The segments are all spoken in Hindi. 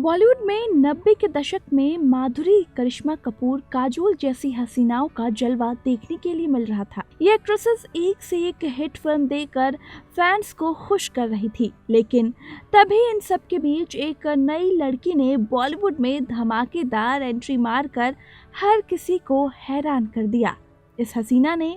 बॉलीवुड में 90 के दशक में माधुरी, करिश्मा कपूर, काजोल जैसी हसीनाओं का जलवा देखने के लिए मिल रहा था। ये एक्ट्रेसेस एक से एक हिट फिल्म देकर फैंस को खुश कर रही थी, लेकिन तभी इन सब के बीच एक नई लड़की ने बॉलीवुड में धमाकेदार एंट्री मारकर हर किसी को हैरान कर दिया। इस हसीना ने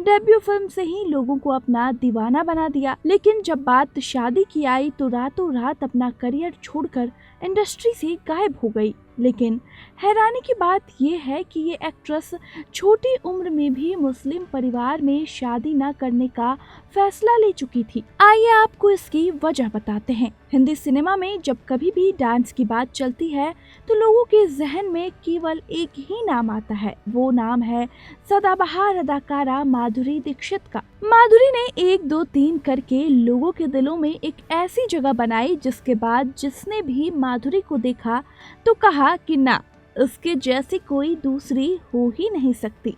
डेब्यू फिल्म से ही लोगों को अपना दीवाना बना दिया, लेकिन जब बात शादी की आई तो रातों रात अपना करियर छोड़कर इंडस्ट्री से गायब हो गई। लेकिन हैरानी की बात यह है कि ये एक्ट्रेस छोटी उम्र में भी मुस्लिम परिवार में शादी न करने का फैसला ले चुकी थी। आइए आपको इसकी वजह बताते हैं। हिंदी सिनेमा में जब कभी भी डांस की बात चलती है तो लोगों के जहन में केवल एक ही नाम आता है, वो नाम है सदाबहार अदाकारा माधुरी दीक्षित का। माधुरी ने 1, 2, 3 करके लोगों के दिलों में एक ऐसी जगह बनाई जिसके बाद जिसने भी माधुरी को देखा तो कहा कि ना, उसके जैसी कोई दूसरी हो ही नहीं सकती।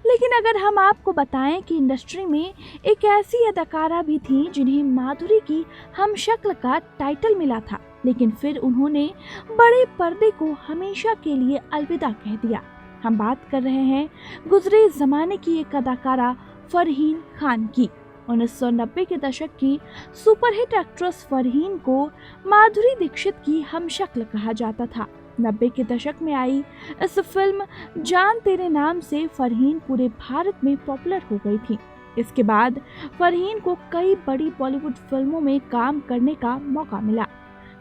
लेकिन अगर हम आपको बताएं कि इंडस्ट्री में एक ऐसी अदाकारा भी थी जिन्हें माधुरी की हमशक्ल का टाइटल मिला था, लेकिन फिर उन्होंने बड़े पर्दे को हमेशा के लिए अलविदा कह दिया। हम बात कर रहे हैं गुजरे जमाने की एक अदाकारा फरहीन खान की। 1990 के दशक की सुपरहिट एक्ट्रेस फरहीन को माधुरी दीक्षित की हमशक्ल कहा जाता था। 90 के दशक में आई इस फिल्म जान तेरे नाम से फरहीन पूरे भारत में पॉपुलर हो गई थी। इसके बाद फरहीन को कई बड़ी बॉलीवुड फिल्मों में काम करने का मौका मिला।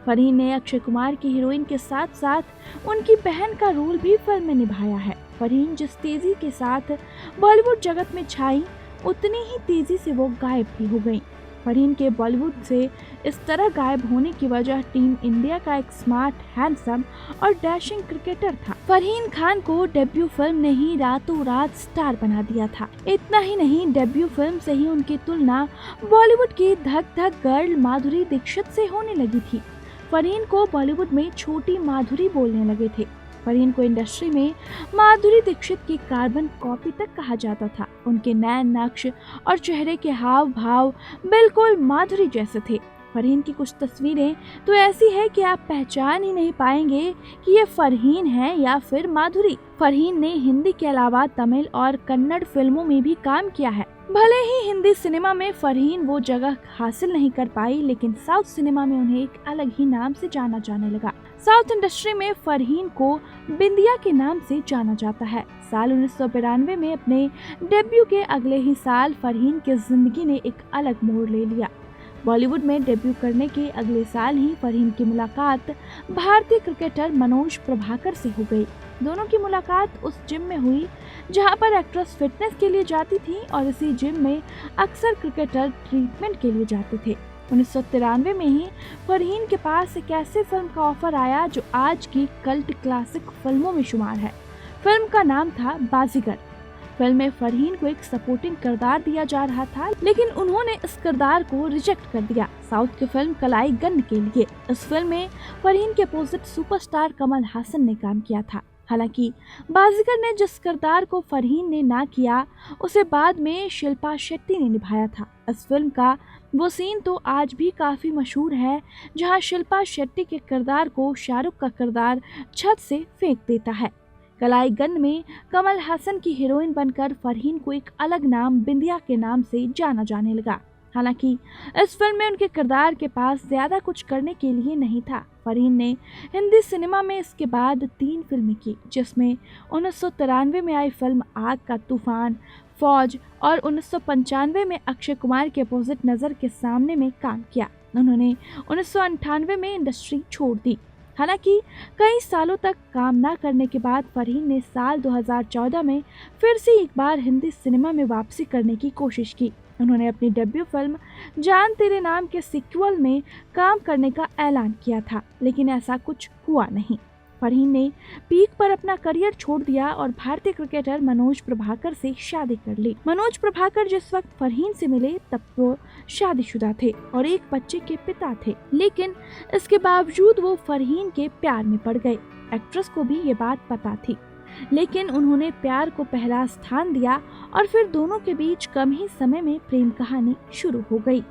फरहीन ने अक्षय कुमार की हीरोइन के साथ साथ उनकी बहन का रोल भी फिल्म में निभाया है। फरहीन जिस तेजी के साथ बॉलीवुड जगत में छाई, उतनी ही तेजी से वो गायब भी हो गयी। फरहीन के बॉलीवुड से इस तरह गायब होने की वजह टीम इंडिया का एक स्मार्ट, हैंडसम और डैशिंग क्रिकेटर था। फरहीन खान को डेब्यू फिल्म ने ही रातों रात स्टार बना दिया था। इतना ही नहीं, डेब्यू फिल्म से ही उनकी तुलना बॉलीवुड की धक धक गर्ल माधुरी दीक्षित से होने लगी थी। फरहीन को बॉलीवुड में छोटी माधुरी बोलने लगे थे। फरहीन को इंडस्ट्री में माधुरी दीक्षित की कार्बन कॉपी तक कहा जाता था। उनके नैन नक्श और चेहरे के हाव भाव बिल्कुल माधुरी जैसे थे। फरहीन की कुछ तस्वीरें तो ऐसी है कि आप पहचान ही नहीं पाएंगे कि ये फरहीन है या फिर माधुरी। फरहीन ने हिंदी के अलावा तमिल और कन्नड़ फिल्मों में भी काम किया है। भले ही हिंदी सिनेमा में फरहीन वो जगह हासिल नहीं कर पाई, लेकिन साउथ सिनेमा में उन्हें एक अलग ही नाम से जाना जाने लगा। साउथ इंडस्ट्री में फरहीन को बिंदिया के नाम से जाना जाता है। साल 1992 में अपने डेब्यू के अगले ही साल फरहीन की जिंदगी ने एक अलग मोड़ ले लिया। बॉलीवुड में डेब्यू करने के अगले साल ही फरहीन की मुलाकात भारतीय क्रिकेटर मनोज प्रभाकर से हो गई। दोनों की मुलाकात उस जिम में हुई जहां पर एक्ट्रेस फिटनेस के लिए जाती थी और इसी जिम में अक्सर क्रिकेटर ट्रीटमेंट के लिए जाते थे। 1993 में ही फरहीन के पास एक ऐसी फिल्म का ऑफर आया जो आज की कल्ट क्लासिक फिल्मों में शुमार है। फिल्म का नाम था बाजीगर। फिल्म में फरहीन को एक सपोर्टिंग किरदार दिया जा रहा था, लेकिन उन्होंने इस किरदार को रिजेक्ट कर दिया साउथ की फिल्म कलाई गन के लिए। इस फिल्म में फरहीन के अपोजिट सुपरस्टार कमल हासन ने काम किया था। हालांकि बाजीगर ने जिस किरदार को फरहीन ने ना किया, उसे बाद में शिल्पा शेट्टी ने निभाया था। इस फिल्म का वो सीन तो आज भी काफी मशहूर है जहां शिल्पा शेट्टी के किरदार को शाहरुख का किरदार छत से फेंक देता है। कलाई गन में कमल हासन की हीरोइन बनकर फरहीन को एक अलग नाम बिंदिया के नाम से जाना जाने लगा। हालांकि इस फिल्म में उनके किरदार के पास ज्यादा कुछ करने के लिए नहीं था। फरहीन ने हिंदी सिनेमा में इसके बाद 3 फिल्में की, जिसमें 1993 में आई फिल्म आग का तूफान, फौज और 1995 में अक्षय कुमार के अपोजिट नजर के सामने में काम किया। उन्होंने 1998 में इंडस्ट्री छोड़ दी। हालांकि कई सालों तक काम न करने के बाद फरहीन ने साल 2014 में फिर से एक बार हिंदी सिनेमा में वापसी करने की कोशिश की। उन्होंने अपनी डेब्यू फिल्म जान तेरे नाम के सीक्वल में काम करने का ऐलान किया था, लेकिन ऐसा कुछ हुआ नहीं। फरहीन ने पीक पर अपना करियर छोड़ दिया और भारतीय क्रिकेटर मनोज प्रभाकर से शादी कर ली। मनोज प्रभाकर जिस वक्त फरहीन से मिले तब वो शादीशुदा थे और एक बच्चे के पिता थे, लेकिन इसके बावजूद वो फरहीन के प्यार में पड़ गए। एक्ट्रेस को भी ये बात पता थी, लेकिन उन्होंने प्यार को पहला स्थान दिया और फिर दोनों के बीच कम ही समय में प्रेम कहानी शुरू हो गई।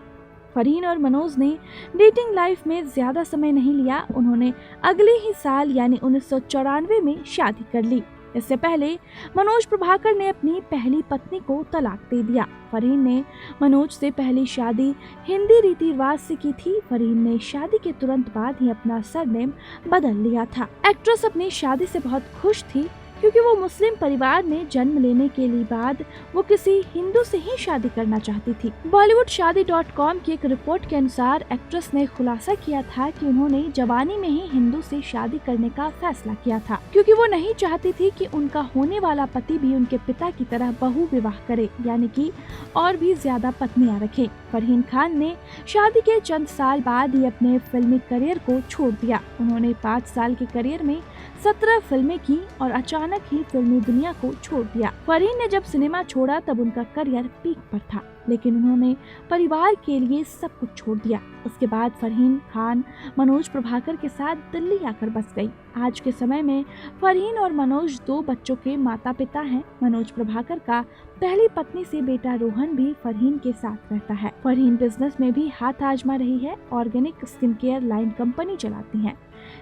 फरहीन और मनोज ने डेटिंग लाइफ में ज्यादा समय नहीं लिया। उन्होंने अगले ही साल यानी 1994 में शादी कर ली। इससे पहले मनोज प्रभाकर ने अपनी पहली पत्नी को तलाक दे दिया। फरहीन ने मनोज से पहली शादी हिंदी रीति रिवाज से की थी। फरहीन ने शादी के तुरंत बाद ही अपना सरनेम बदल लिया था। एक्ट्रेस अपनी शादी से बहुत खुश थी क्योंकि वो मुस्लिम परिवार में जन्म लेने के लिए बाद वो किसी हिंदू से ही शादी करना चाहती थी। बॉलीवुडशादी.com की एक रिपोर्ट के अनुसार एक्ट्रेस ने खुलासा किया था कि उन्होंने जवानी में ही हिंदू से शादी करने का फैसला किया था क्योंकि वो नहीं चाहती थी कि उनका होने वाला पति भी उनके पिता की तरह बहु विवाह करे, यानी कि और भी ज्यादा पत्नियां रखे। फरहीन खान ने शादी के चंद साल बाद ही अपने फिल्मी करियर को छोड़ दिया। उन्होंने 5 साल के करियर में 17 फिल्में की और अचानक ही फिल्मी दुनिया को छोड़ दिया। फरहीन ने जब सिनेमा छोड़ा तब उनका करियर पीक पर था, लेकिन उन्होंने परिवार के लिए सब कुछ छोड़ दिया। उसके बाद फरहीन खान मनोज प्रभाकर के साथ दिल्ली आकर बस गई। आज के समय में फरहीन और मनोज 2 बच्चों के माता पिता हैं। मनोज प्रभाकर का पहली पत्नी से बेटा रोहन भी फरहीन के साथ रहता है। फरहीन बिजनेस में भी हाथ आजमा रही है। Organic skin care line company चलाती हैं।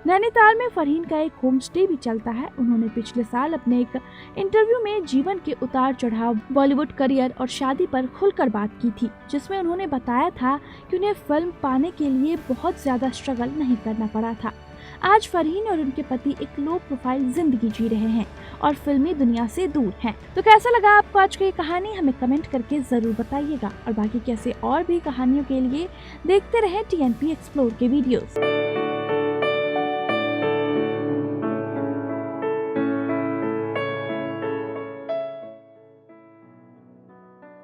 नैनीताल में फरहीन का एक होम स्टे भी चलता है। उन्होंने पिछले साल अपने एक इंटरव्यू में जीवन के उतार चढ़ाव, बॉलीवुड करियर और शादी पर खुलकर बात की थी, जिसमें उन्होंने बताया था कि उन्हें फिल्म पाने के लिए बहुत ज्यादा स्ट्रगल नहीं करना पड़ा था। आज फरहीन और उनके पति एक लो प्रोफाइल जिंदगी जी रहे हैं और फिल्मी दुनिया से दूर हैं। तो कैसा लगा आपको आज की ये कहानी, हमें कमेंट करके जरूर बताइएगा। और बाकी कैसे और भी कहानियों के लिए देखते रहें TNP एक्सप्लोर के वीडियोस।